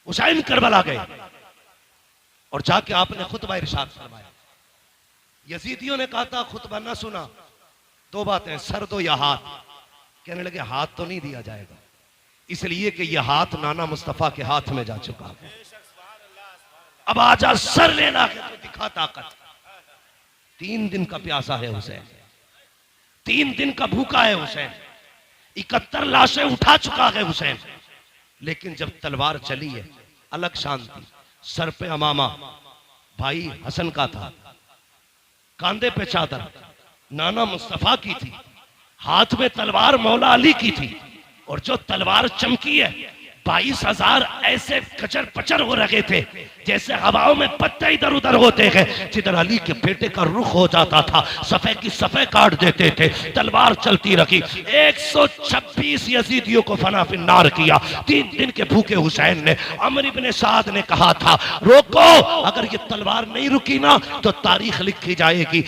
Hussain Karbala गए और जाके आपने खुतबा इरशाद फरमाया। यजीदियों ने कहा था खुतबा ना सुना, दो बातें, सर दो या हाथ। कहने लगे हाथ तो नहीं दिया जाएगा, इसलिए कि यह हाथ नाना मुस्तफा के हाथ में जा चुका है। अब आजा सर लेना है तो दिखा ताकत। 3 दिन का प्यासा है हुसैन, 3 दिन का भूखा है हुसैन, 71 लाशें उठा चुका है हुसैन। लेकिन जब तलवार चली है अलग शांति। सर पे अमामा भाई हसन का था, कांधे पे चादर नाना मुस्तफा की थी, हाथ में तलवार मौला अली की थी। और जो तलवार चमकी है 22,000 ऐसे कचर पचर हो रहे थे जैसे हवाओं में पत्ते इधर उधर होते हैं। जिधर अली के बेटे का रुख हो जाता था सफे की सफे काट देते थे। तलवार चलती रही, 126 यजीदियों को फना फिन्नार किया। 3 दिन के भूखे हुसैन ने, अमर इब्ने साद ने कहा था रोको, अगर ये तलवार नहीं रुकी ना तो तारीख लिखी जाएगी।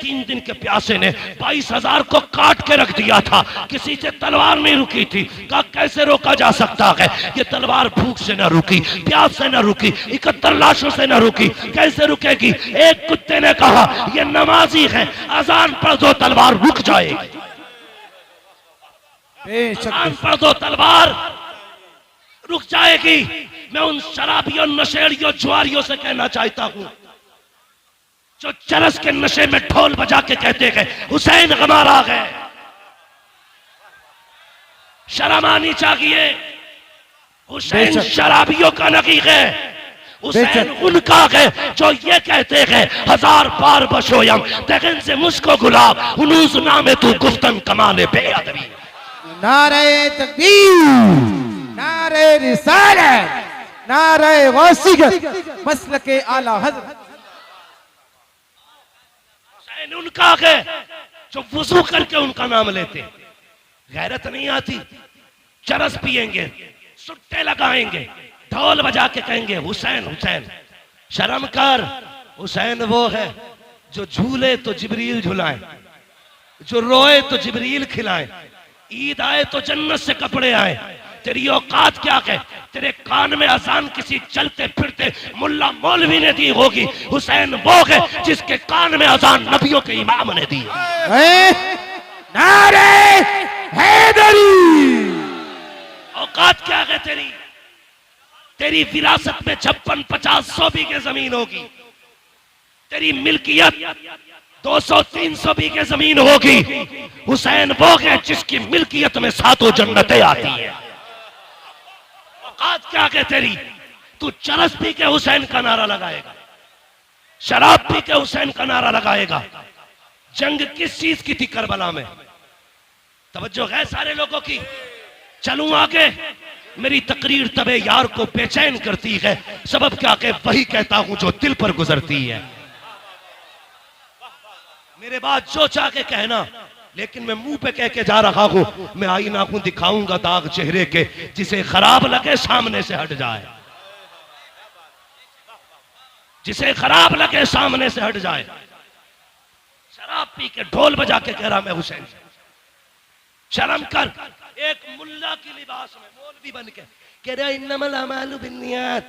3 दिन के प्यासे ने 22,000 को काट के रख दिया था, किसी से तलवार नहीं रुकी थी। कहा कैसे रोका जा सकता है, ये तलवार भूख से न रुकी, प्यास से न रुकी, 71 लाशों से न रुकी, कैसे रुकेगी। एक कुत्ते ने कहा ये नमाजी है, अजान पढ़ दो तलवार रुक जाएगी, अजान पढ़ दो तलवार रुक जाएगी। मैं उन शराबियों, नशेड़ियों, जुआरियों से कहना चाहता हूं जो चरस के नशे में ढोल बजा के कहते हैं हुसैन गमार आ गए, शर्म आनी चाहिए। हुसैन शराबियों का नहीं है, हुसैन उनका है जो ये कहते हैं 1000 बार बशोयम तगन से मुझको गुलाब हुनूज नामे तू गुफ्तन कमाले बेअदबी। नारे तकबीर, नारे रिसालत, नारे वासियत, मसलके आला हज़रत। हुसैन उनका है जो वुजू करके उनका नाम लेते। गैरत नहीं आती, चरस पिएंगे, सुट्टे लगाएंगे, ढोल बजा के कहेंगे हुसैन हुसैन। शर्म कर, हुसैन वो है जो झूले तो जिब्रील झुलाए, जो रोए तो जिब्रील खिलाए, ईद आए तो जन्नत से कपड़े आए। तेरी औकात क्या है, तेरे कान में अजान किसी चलते फिरते मुल्ला मौलवी ने दी होगी। हुसैन वो है जिसके कान में अजान नबियों के इमाम ने दी। नारे हैदरी, औकात क्या है तेरी, तेरी विरासत में 56, 50, 100 बीघे जमीन होगी, तेरी मिल्कियत 200, 300 बीघे जमीन होगी। हुसैन वो है जिसकी मिल्कियत में 7 जन्नतें आती है। औकात क्या है तेरी, तू चरस पी के हुसैन का नारा लगाएगा, शराब पी के हुसैन का नारा लगाएगा। जंग किस चीज की थी करबला में, तवज्जो है सारे लोगों की। चलूं आगे, मेरी तकरीर तबे यार को बेचैन करती है, सबब क्या के वही कहता हूं जो दिल पर गुजरती है। मेरे बाद जो चाह के कहना, लेकिन मैं मुंह पे कह के जा रहा हूं, मैं आईना को दिखाऊंगा दाग चेहरे के, जिसे खराब लगे सामने से हट जाए, जिसे खराब लगे सामने से हट जाए। शराब पी के ढोल बजा के कह रहा मैं हुसैन। शर्म कर, एक मुल्ला की लिबास में मौलवी बन के कह रहा इन्नमल अमालु बिन्नियात,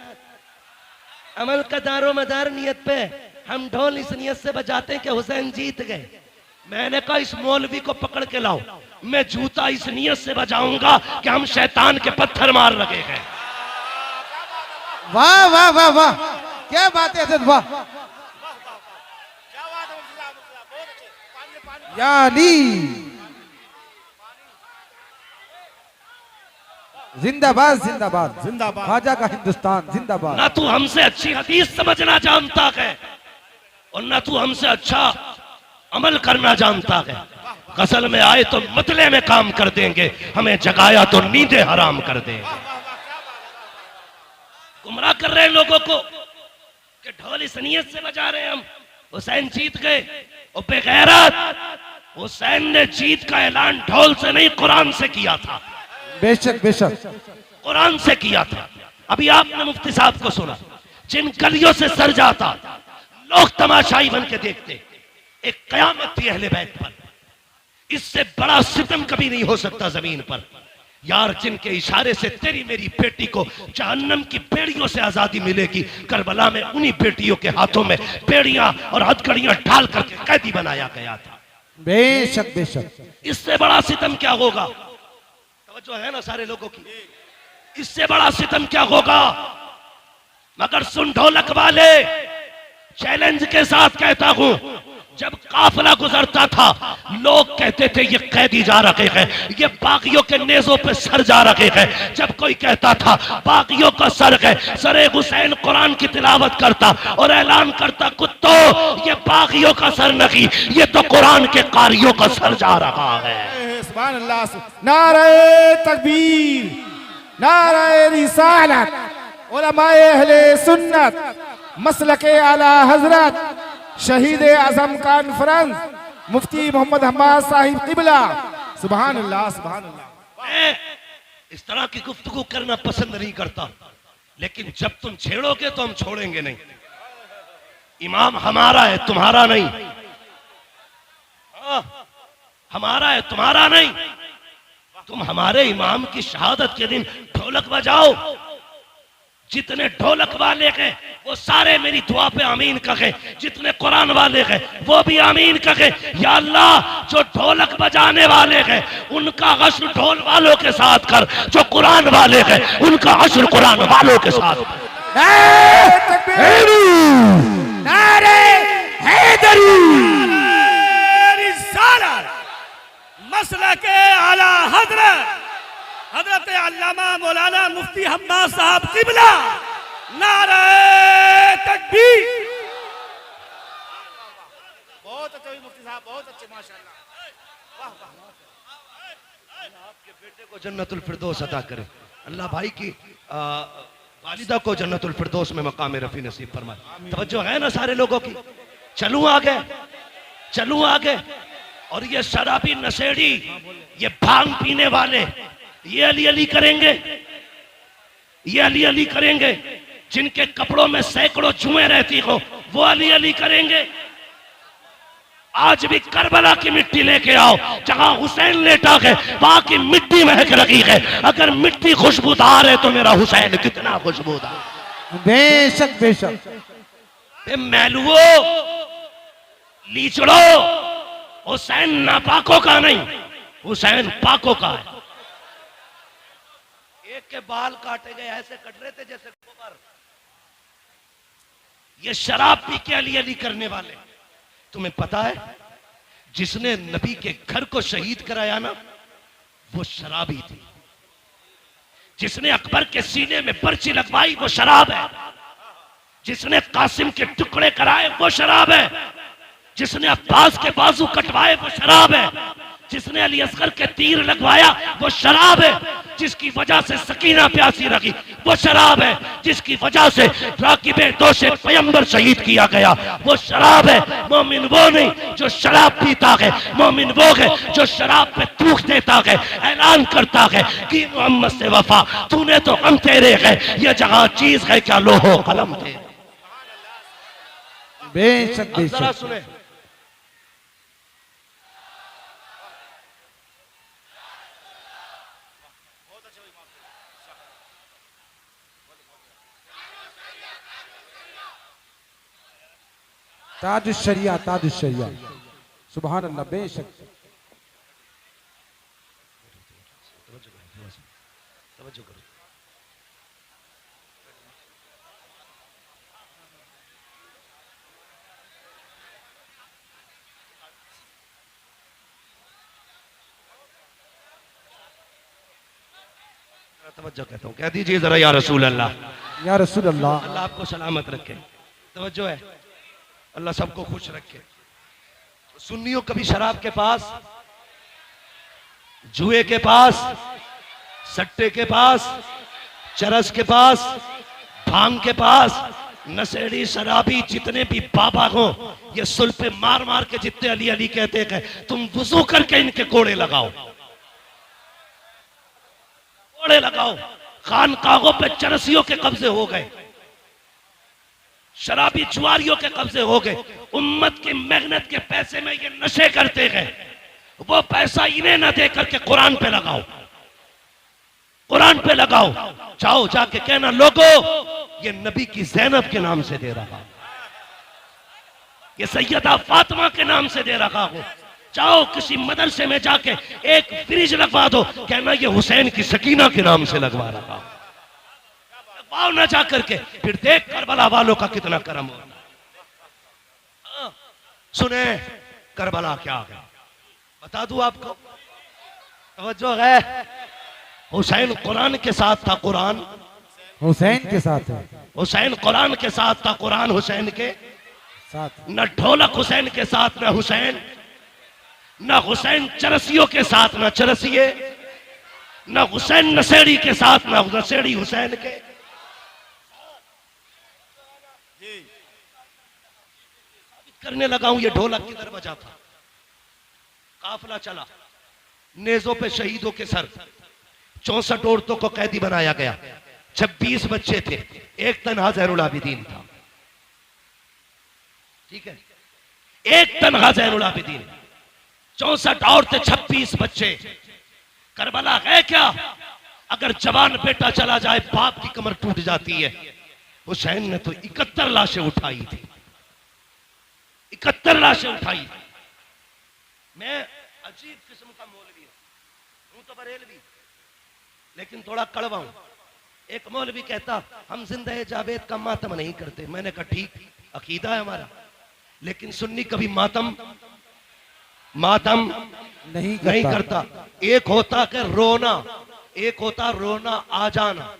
अमल का दारो मदार नियत पे। हम ढोल इस नियत से बजाते हैं कि हुसैन जीत गए। मैंने कहा इस मौलवी को पकड़ के लाओ, मैं जूता इस नियत से बजाऊंगा कि हम शैतान के पत्थर मार लगे हैं। वाह वाह वाह वाह, क्या बात है हज़रत, वाह या अली, जिंदाबाद जिंदाबाद जिंदाबाद, ख्वाजा का हिंदुस्तान जिंदाबाद। ना तू हमसे अच्छी हदीस समझना जानता है और ना तू हमसे अच्छा अमल करना जानता है। गजल में आए तो मतले में काम कर देंगे, हमें जगाया तो नींदें हराम कर देंगे। गुमराह कर रहे हैं लोगों को कि ढोल इस नियत से बजा रहे हैं हम, हुसैन जीत गए। और बेगैरत, हुसैन ने जीत का ऐलान ढोल से नहीं कुरान से किया था। बेशक बेशक, कुरान से किया था। अभी आपने मुफ्ती साहब को सुना, जिन गलियों से सर जाता लोग तमाशाई बन के देखते, एक कयामत थी अहले बैत पर। इससे बड़ा सितम कभी नहीं हो सकता जमीन पर। यार जिनके इशारे से तेरी मेरी बेटी को जहन्नम की बेड़ियों से आजादी मिलेगी, करबला में उन्हीं बेटियों के हाथों में बेड़ियां और हथकड़ियां डाल करके कैदी बनाया गया था। बेशक बेशक। इससे बड़ा सितम क्या होगा? तवज्जो है ना सारे लोगों की? इससे बड़ा सितम क्या होगा? मगर सुन ढोलक वाले, चैलेंज के साथ कहता हूं, जब काफिला गुजरता था लोग कहते थे ये कैदी जा रहे हैं, ये बागियों के नेजों पे सर जा रहे हैं। जब कोई कहता था बागियों का सर है, सरे हुसैन कुरान की तिलावत करता और ऐलान करता, कुत्तों ये बागियों का सर नहीं, ये तो कुरान के कारियों का सर जा रहा है। सुभान अल्लाह। नारे तकबीर, नारे रिसालत, उलमाए अहले सुन्नत, मसलके आला हजरत, शहीद आजम कॉन्फ्रेंस, मुफ्ती मोहम्मद हम्माद साहिब किबला। सुभान अल्लाह, सुभान अल्लाह। मैं इस तरह की गुफ्तगू करना पसंद नहीं करता, लेकिन जब तुम छेड़ोगे तो हम छोड़ेंगे नहीं। इमाम हमारा है, तुम्हारा नहीं। हमारा है, तुम्हारा नहीं। तुम हमारे इमाम की शहादत के दिन ढोलक बजाओ। जितने ढोलक वाले हैं वो सारे मेरी दुआ पे आमीन कहे, जितने कुरान वाले हैं वो भी आमीन कहे। या अल्लाह, जो ढोलक बजाने वाले हैं उनका हश्र ढोल वालों के साथ कर, जो कुरान वाले हैं उनका हश्र कुरान वालों के साथ। मसलके आला हजरत हजरत अल्लामा मौलाना मुफ्ती हम्माद साहब किबला। नारे तकबीर। बहुत अच्छे मुफ्ती साहब, बहुत अच्छे, माशाअल्लाह। आपके बेटे को जन्नतुल फिरदौस अता करे। अल्लाह भाई की वालिदा को जन्नतुल फिरदौस में मकाम रफी नसीब फरमाए। तवज्जो है ना सारे लोगों की? चलूं आगे, चलूं आगे। और ये शराबी नशेड़ी, ये भांग पीने वाले, ये अली अली करेंगे, ये अली अली करेंगे। जिनके कपड़ों में सैकड़ों जुएं रहती हो वो अली अली करेंगे। आज भी करबला की मिट्टी लेके आओ, जहां हुसैन लेटा है वहां की मिट्टी महक रही है। अगर मिट्टी खुशबूदार है तो मेरा हुसैन कितना खुशबूदार। बेशक बेशक। मैलुओ, लीचड़ो, हुसैन नापाकों का नहीं, हुसैन पाकों का है। एक के बाल काटे गए, ऐसे कट रहे थे जैसे गोबर। ये शराब पी के अली अली करने वाले। तुम्हें पता है जिसने नबी के घर को शहीद कराया ना, वो शराबी थी। जिसने अकबर के सीने में पर्ची लगवाई वो शराब है। जिसने कासिम के टुकड़े कराए वो शराब है। जिसने अब्बास के बाजू कटवाए वो शराब है। जिसने अली असगर के तीर लगवाया वो शराब है। जिसकी वजह से सकीना प्यासी रही वो शराब है। जिसकी वजह से राकिबे दोषे पैगंबर शहीद किया गया वो शराब है। मोमिन वो नहीं जो शराब पीता है, मोमिन वो है जो शराब पे थूक देता है, ऐलान करता है कि मोहम्मद से वफा, तूने तो हम तेरे है, ये जहां चीज है क्या लोहो कलम थे। बेशक अब जरा बेशक। सुने, ताजुश्शरिया, ताजुश्शरिया। सुभान अल्लाह। बेशक। तवज्जो करो। तवज्जो कहता हूँ, कह दीजिए जरा या रसूल अल्लाह। या रसूल अल्लाह। अल्लाह आपको सलामत रखे। तवज्जो है, अल्लाह सबको खुश रखे। सुन्नियों कभी शराब के पास, जुए के पास, सट्टे के पास, चरस के पास, भांग के पास, नशेड़ी शराबी जितने भी बाबा हो, ये सुल पे मार मार के जितने अली अली कहते हैं, तुम वुजू करके इनके कोड़े लगाओ, कोड़े लगाओ। खानकाहों पे चरसियों के कब्जे हो गए, शराबी जुआरियों के कब्जे हो गए। उम्मत की मेहनत के पैसे में ये नशे करते हैं, वो पैसा इन्हें ना दे करके कुरान पे लगाओ। कुरान पे लगाओ, जाओ जाके कहना लोगो ये नबी की ज़ैनब के नाम से दे रहा, ये सैयदा फातिमा के नाम से दे रहा हूं। जाओ किसी मदरसे में जाके एक फ्रिज लगवा दो, कहना ये हुसैन की सकीना के नाम से लगवा रहा हूं। लगवाओ ना जा करके, फिर देख करबला वालों का कितना करम हो। सुने करबला क्या है बता दूं आपको, तवज्जो है। हुसैन कुरान के साथ था, कुरान हुसैन के साथ है, हुसैन कुरान के साथ था, कुरान हुसैन के साथ। न ढोलक हुसैन के साथ न हुसैन, न हुसैन चरसियों के साथ न चरसिए, न हुसैन नशेड़ी के साथ न नशेड़ी हुसैन के। करने लगा हूं ये ढोलक किधर बजा था। काफिला चला, नेजों पे शहीदों के सर, 64 औरतों को कैदी बनाया गया, 26 बच्चे थे, एक तन्हा ज़ैनुल आबिदीन था। ठीक है, एक तन्हा ज़ैनुल आबिदीन, 64 औरतें, 26 बच्चे। करबला है क्या? अगर जवान बेटा चला जाए बाप की कमर टूट जाती है। हुसैन ने तो 71 लाशें उठाई थी, 71 लाशें उठाई। मैं अजीब किस्म का मौलवी हूं तो बरेलवी, लेकिन थोड़ा कड़वा हूं। एक मौलवी कहता हम जिंदा जावेद का मातम नहीं करते। मैंने कहा ठीक, अकीदा है हमारा, लेकिन सुन्नी कभी मातम नहीं करता। एक होता कि रोना, एक होता रोना आ जाना,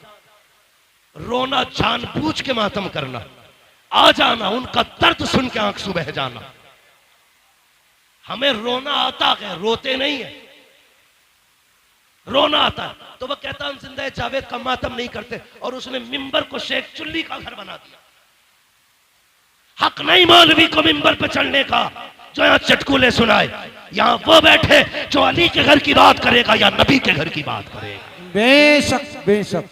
रोना जानबूझ के मातम करना, आ जाना उनका दर्द सुन के आंख से बह जाना। हमें रोना आता है, रोते नहीं है, रोना आता है। तो वह कहता हम जिंदा जावेद का मातम नहीं करते, और उसने मिंबर को शेख चुल्ली का घर बना दिया। हक नहीं मौलवी को मिंबर पे चढ़ने का जो यहां चटकुले सुनाए। यहां वो बैठे जो अली के घर की बात करेगा या नबी के घर की बात करेगा। बेशक बेशक,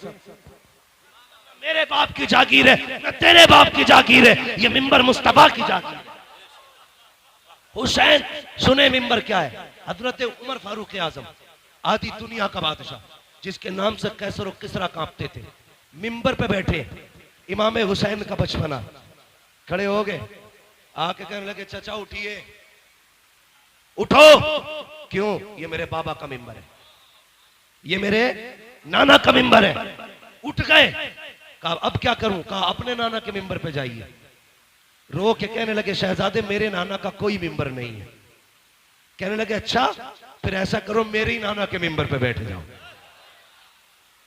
मेरे बाप की जागीर है न तेरे बाप की जागीर है, ये मिंबर मुस्तफा की जागीर है। हुसैन सुने मिंबर क्या है? हजरत उमर फारूक आजम, आधी दुनिया का बादशाह, जिसके नाम से कैसर और किसरा कांपते थे, मिंबर पे बैठे। इमाम हुसैन का बचपना, खड़े हो गए, आके कहने लगे चाचा उठिए, उठो। क्यों? ये मेरे बाबा का मिंबर है, ये मेरे नाना का मिंबर है। उठ गए, कहा अब क्या करूं? कहा अपने नाना के मिंबर पे जाइए। रो के कहने लगे शहजादे मेरे नाना का कोई मिंबर नहीं है। कहने लगे अच्छा, फिर ऐसा करो मेरे ही नाना के मिंबर पे बैठ जाओ।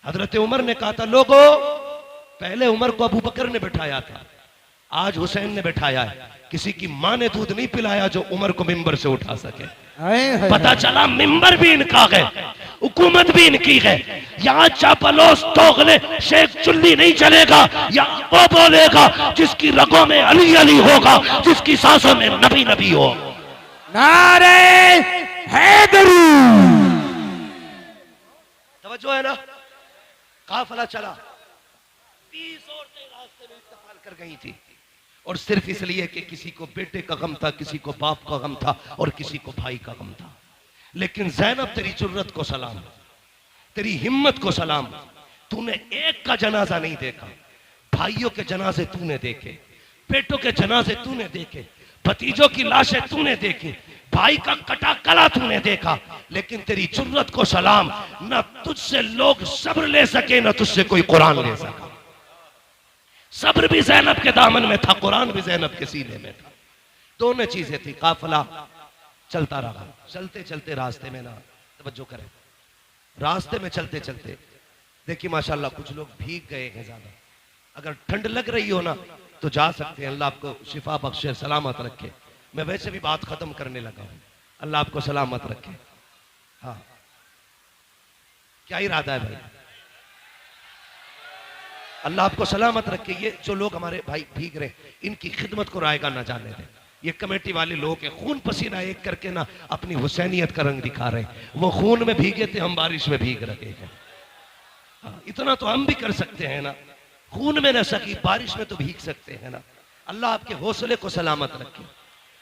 हजरत उमर ने कहा था लोगों, पहले उमर को अबू बकर ने बिठाया था, आज हुसैन ने बिठाया है। किसी की मां ने दूध नहीं पिलाया जो उमर को मिंबर से उठा सके। पता चला मिंबर भी इनका है, हुकूमत भी इनकी है। यहाँ चापलोस दोगले शेख चुल्ली नहीं चलेगा, यहाँ वो बोलेगा जिसकी रगों में अली अली होगा, जिसकी सांसों में नबी नबी हो। नारे हैदरी। तवज्जो है ना? काफिला चला, 20 औरतें रास्ते में इस्तेमाल कर गई थी, और सिर्फ इसलिए कि किसी को बेटे का गम था, किसी को बाप का गम था, और किसी को भाई का गम था। लेकिन ज़ैनब तेरी जुर्रत को सलाम, तेरी हिम्मत को सलाम। तूने एक का जनाजा नहीं देखा, भाइयों के जनाजे तूने देखे, बेटों के जनाजे तूने देखे, भतीजों की लाशें तूने देखी, भाई का कटा गला तूने देखा। लेकिन तेरी जुर्रत को सलाम, न तुझसे लोग सब्र ले सके, न तुझसे कोई कुरान ले सका। सब्र भी ज़ैनब के दामन में था, कुरान भी ज़ैनब के सीने में था। दोनों चीजें थी। काफिला चलता रहा, चलते चलते रास्ते में ना, तवज्जो करें, रास्ते में चलते चलते देखिए माशाल्लाह कुछ लोग भीग गए हैं ज्यादा। अगर ठंड लग रही हो ना तो जा सकते हैं, अल्लाह आपको शिफा बख्शे, सलामत रखे। मैं वैसे भी बात खत्म करने लगा हूं, अल्लाह आपको सलामत रखे। हाँ, क्या इरादा है भाई? अल्लाह आपको सलामत रखे। ये जो लोग हमारे भाई भीग रहे, इनकी खिदमत को रायगा ना जाने दें। ये कमेटी वाले लोग हैं, खून पसीना एक करके ना अपनी हुसैनियत का रंग दिखा रहे हैं। वो खून में भीगे थे, हम बारिश में भीग रहे हैं। हाँ, इतना तो हम भी कर सकते हैं ना, खून में न सकी बारिश में तो भीग सकते हैं ना। अल्लाह आपके हौसले को सलामत रखे,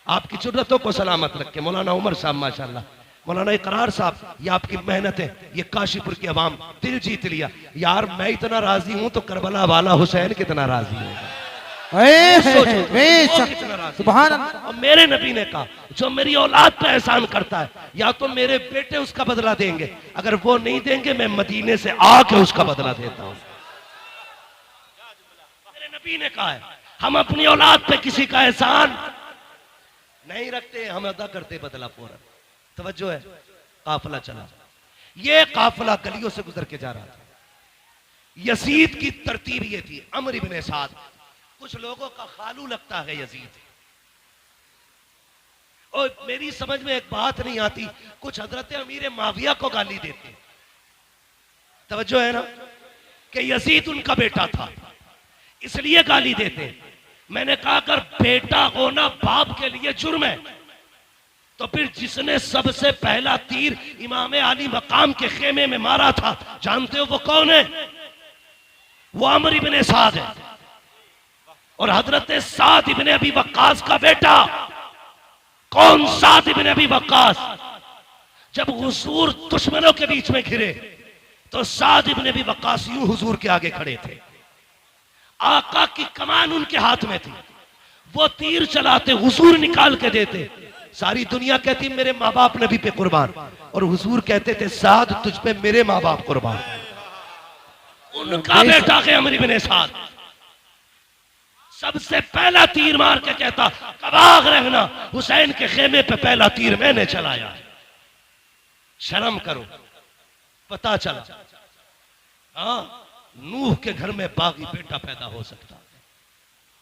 आपकी जुर्रतों को सलामत रखे। मौलाना उमर साहब माशाल्लाह मौलाना इकरार साहब, ये आपकी मेहनत है, ये काशीपुर की आवाम दिल जीत लिया। यार मैं इतना राजी हूं तो करबला वाला हुसैन कितना राजी होगा। बेशक सुभान अल्लाह। और मेरे नबी ने कहा जो मेरी औलाद पे एहसान करता है या तो मेरे बेटे उसका बदला देंगे, अगर वो नहीं देंगे मैं मदीने से आके उसका बदला देता हूं। मेरे नबी ने कहा है हम अपनी औलाद पे किसी का एहसान नहीं रखते, हम अदा करते बदला फौरन। तवज्जो है। काफिला चला, ये काफिला गलियों से गुजर के जा रहा था। यजीद की तरतीब ये थी, अमर इब्ने साद, कुछ लोगों का खालू लगता है यजीद। और मेरी समझ में एक बात नहीं आती, कुछ हजरत अमीर माविया को गाली देते। तवज्जो है ना कि यजीद उनका बेटा था इसलिए गाली देते। मैंने कहा अगर बेटा होना बाप के लिए जुर्म है तो फिर जिसने सबसे पहला तीर इमाम अली मकाम के खेमे में मारा था जानते हो वो कौन है? वो अमर इब्ने साद है। और हजरत साद इब्ने अबी वक्कास का बेटा। कौन साद इब्ने अबी वक्कास? जब हुजूर दुश्मनों के बीच में घिरे तो साद इब्ने अबी वक्कास यूं हुजूर के आगे खड़े थे, आका की कमान उनके हाथ में थी, वो तीर चलाते हुजूर निकाल के देते। सारी दुनिया कहती मेरे माँ बाप नबी पे कुर्बान, और हुजूर कहते थे साद तुझ पे मेरे माँ बाप कुर्बान। उनका बेटा है अमर इब्ने साद, सबसे पहला तीर मार के कहता कबाग रहना, हुसैन के खेमे पे पहला तीर मैंने चलाया। शर्म करो। पता चला हाँ नूह के घर में बागी बेटा पैदा हो सकता है,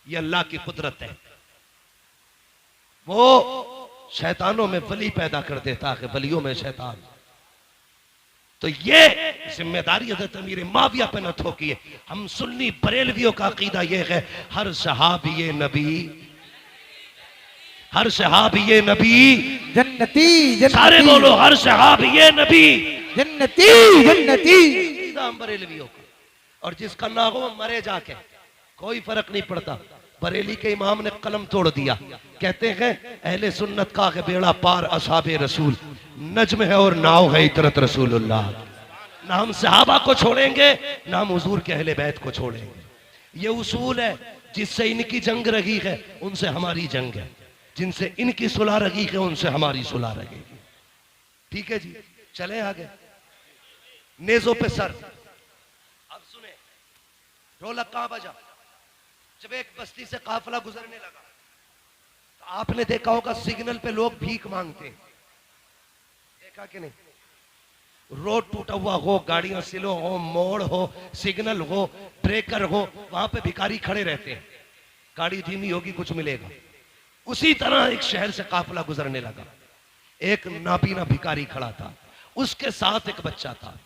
ये अल्लाह की कुदरत है। वो शैतानों में वली पैदा कर देता है, वलियों में शैतान। तो ये जिम्मेदारी हज़रत अमीर माविया पे न थोकिए। हम सुन्नी बरेलवियों का अकीदा ये है हर सहाबी नबी, हर सहाबी नबी जन्नती, जन्नती। सारे बोलो हर सहाबी नबी जन्नती, जन्नती। बरेलवियों का। और जिसका ना हो मरे जाके, कोई फर्क नहीं पड़ता। बरेली के इमाम ने कलम तोड़ दिया, कहते हैं अहले सुन्नत का है बेड़ा पार असहाबे रसूल, नज्म है और नाव है इतरत रसूलुल्लाह। ना हम सहाबा को छोड़ेंगे ना हम हुजूर के अहले बैत को छोड़ेंगे। ये उसूल है, जिससे इनकी जंग रही है उनसे हमारी जंग है, जिनसे इनकी सुलह रही है उनसे हमारी सुलह रहेगी। ठीक है जी, चले आगे। नेजों पे सर। अब सुने ढोलक कहां बजा? जब एक बस्ती से काफिला गुजरने लगा तो आपने देखा होगा सिग्नल पे लोग भीख मांगते हैं, देखा कि नहीं? रोड टूटा हुआ हो, गाड़ियां स्लो हो, मोड़ हो, सिग्नल हो, ब्रेकर हो, वहां पे भिखारी खड़े रहते हैं। गाड़ी धीमी होगी कुछ मिलेगा। उसी तरह एक शहर से काफिला गुजरने लगा, एक नाबीना भिखारी खड़ा था, उसके साथ एक बच्चा था।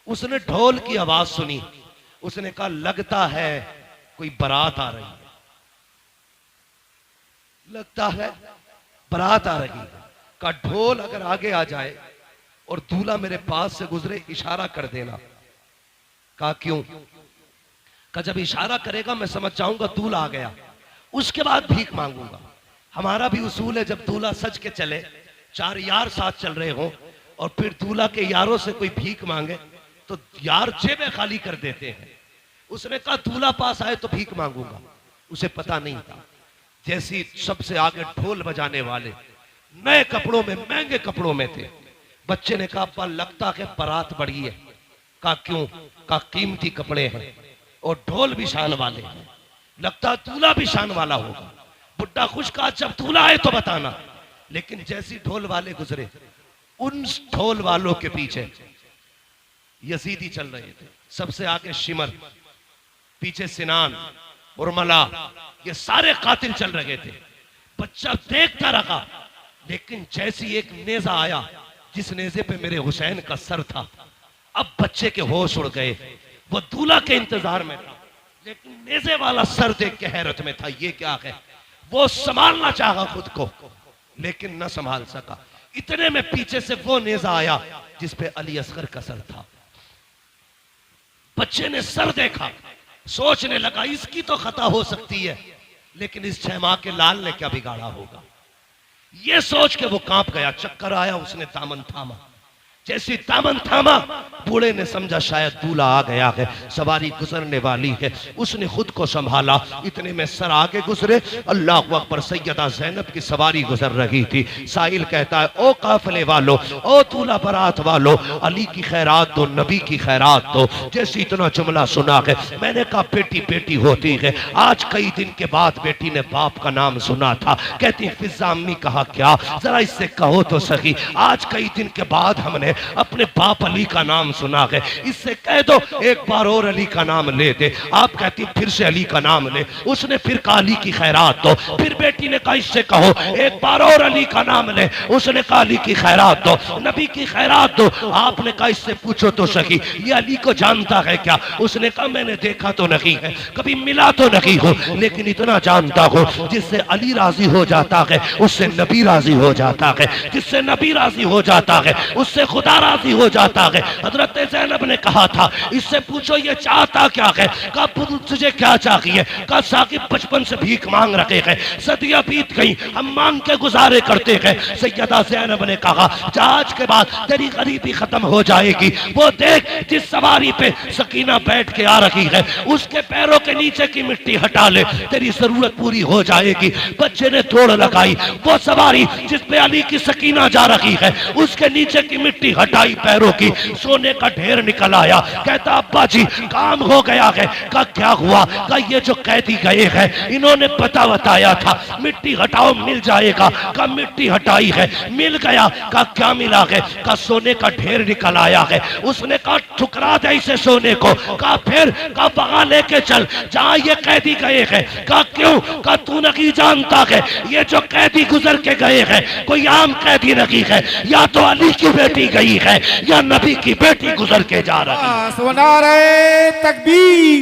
उसने ढोल की आवाज सुनी, उसने कहा लगता है कोई बारात आ रही है, लगता है बारात आ रही है। का ढोल अगर आगे आ जाए और दूल्हा मेरे पास से गुजरे इशारा कर देना। कहा क्यों? का जब इशारा करेगा मैं समझ जाऊंगा दूल्हा आ गया, उसके बाद भीख मांगूंगा। हमारा भी उसूल है जब दूल्हा सज के चले, चार यार साथ चल रहे हो और फिर दूल्हा के यारों से कोई भीख मांगे तो यार जेबें खाली कर देते हैं। उसने कहा दूल्हा पास आए तो भीख मांगूंगा। उसे पता नहीं था, जैसी सबसे आगे ढोल बजाने वाले नए कपड़ों में, महंगे कपड़ों में थे। बच्चे ने कहा अब्बा लगता है बारात बड़ी है। कहा क्यों? कहा कीमती कपड़े हैं और ढोल भी शान वाले हैं, लगता दूल्हा भी शान वाला होगा। बुड्ढा खुश कहा जब दूल्हा आए तो बताना। लेकिन जैसी ढोल वाले गुजरे, उन ढोल वालों के पीछे यजीदी चल रहे थे, सबसे आगे शिमर, पीछे सिनान, उर्मला, ये सारे कातिल चल रहे थे। बच्चा देखता रहा, लेकिन जैसी एक नेजा आया जिस नेजे पे मेरे हुसैन का सर था, अब बच्चे के होश उड़ गए। वो दूल्हा के इंतजार में था, लेकिन नेजे वाला सर देख के हैरत में था, ये क्या है? वो संभालना चाहा खुद को, लेकिन न संभाल सका। इतने में पीछे से वो नेजा आया जिस पे अली असगर का सर था। बच्चे ने सर देखा, सोचने लगा इसकी तो खता हो सकती है, लेकिन इस 6 माह के लाल ने क्या बिगाड़ा होगा। ये सोच के वो कांप गया, चक्कर आया, उसने दामन थामा। जैसी दामन थामा, बूढ़े ने समझा शायद दूल्हा आ गया है, सवारी गुजरने वाली है। उसने खुद को संभाला, इतने में सर आगे गुजरे, अल्लाह अकबर, सैयदा ज़ैनब की सवारी गुजर रही थी। साहिल कहता है, ओ काफिले वालों, ओ दूल्हा बारात वालों, अली की खैरात दो, नबी की खैरात दो। जैसे इतना जुमला सुना है, मैंने कहा बेटी बेटी होती है। आज कई दिन के बाद बेटी ने बाप का नाम सुना था। कहती फिजा अम्मी, कहा क्या, जरा इससे कहो तो सही। आज कई दिन के बाद हमने अपने बाप अली का नाम सुना है, इससे कह दो एक बार और अली का नाम ले दे। आप कहती फिर से अली का नाम ले। उसने फिर कहा अली की खैरात दो। फिर बेटी ने कहा इससे कहो एक बार और अली का नाम ले। उसने कहा अली की खैरात दो, नबी की खैरात दो। आपने कहा इससे पूछो तो सही, ये अली को जानता है क्या? उसने कहा मैंने देखा तो नहीं है, कभी मिला तो नहीं हो, लेकिन इतना जानता हूं जिससे अली राजी हो जाता है उससे नबी राजी हो जाता है, जिससे नबी राजी हो जाता है उससे खुदा राजी हो जाता है। हजरत ज़ैनब ने कहा था इससे पूछो ये चाहता क्या है? कहा तुझे क्या चाहिए? कहा साकिब बचपन से भीख मांग रखे हैं, सदियां बीत गई, हम मांग के गुजारे करते हैं। सैयदा ज़ैनब ने कहा आज के बाद तेरी गरीबी खत्म हो जाएगी। वो देख जिस सवारी पे सकीना बैठ के आ रही है उसके पैरों के नीचे की मिट्टी हटा ले, तेरी जरूरत पूरी हो जाएगी। बच्चे ने दौड़ लगाई, वो सवारी जिस पे अली की सकीना जा रही है उसके नीचे की मिट्टी हटाई, पैरों की, सोने का ढेर निकल आया। कहता अब्बा जी काम हो गया है। कहा क्या हुआ? कहा ये जो कैदी गए हैं इन्होंने पता बताया था मिट्टी हटाओ मिल जाएगा। कहा मिट्टी हटाई है, मिल गया। कहा क्या मिला है? कहा सोने का ढेर निकल आया है। उसने कहा ठुकरा दे इसे सोने को। कहा फिर? कहा वहां लेके चल जहां ये कैदी गए हैं। कहा क्यों? कहा तू नहीं जानता है ये जो कैदी गुजर के गए हैं कोई आम कैदी नहीं है, या तो अली की बेटी गई है या नबी की बेटी गुजर के जा रही है। सुना रहे तकबीर।